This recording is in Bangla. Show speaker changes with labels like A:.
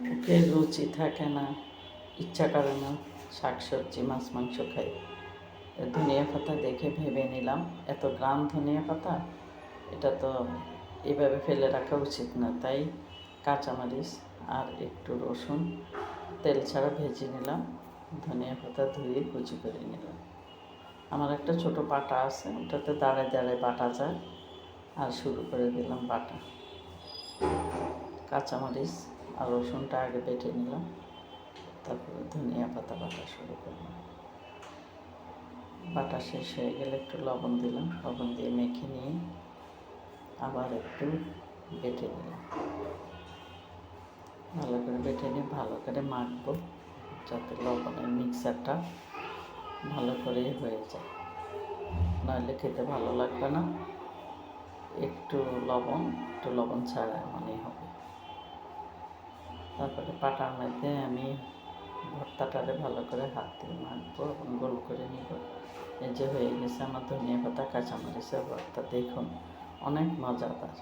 A: মুখে রুচি থাকে না, ইচ্ছা করে না শাকসবজি মাছ মাংস খাই। ধনিয়া পাতা দেখে ভেবে নিলাম এত গ্রাম ধনিয়া পাতা, এটা তো এভাবে ফেলে রাখা উচিত না। তাই কাঁচামরিচ আর একটু রসুন তেল ছাড়া ভেজে নিলাম, ধনিয়া পাতা ধুয়ে কুচি করে নিলাম। আমার একটা ছোট পাটা আছে, ওটাতে দাঁড়ায় দাঁড়ায় বাটা যায়। আর শুরু করে দিলাম বাটা। কাঁচামরিচ আর রসুনটা আগে বেটে নিলাম, তারপরে ধনিয়া পাতা বাটা শুরু করলাম। বাটা শেষ হয়ে গেলে একটু লবণ দিলাম, লবণ দিয়ে মেখে নিয়ে আবার একটু বেটে নিলাম। ভালো করে বেটে নিয়ে ভালো করে মাখবো, যাতে লবণের মিক্সারটা ভালো করে হয়ে যায়, নাহলে খেতে ভালো লাগবে না। একটু লবণ ছাড়া এমনই হবে। তারপরে পাটার মধ্যে আমি ভর্তাটারে ভালো করে হাত দিয়ে মাখবো এবং গোল করে নিব। এই যে হয়ে গেছে আমার ধনিয়া পাতা কাঁচামরিচের ভর্তা, দেখুন অনেক মজাদার।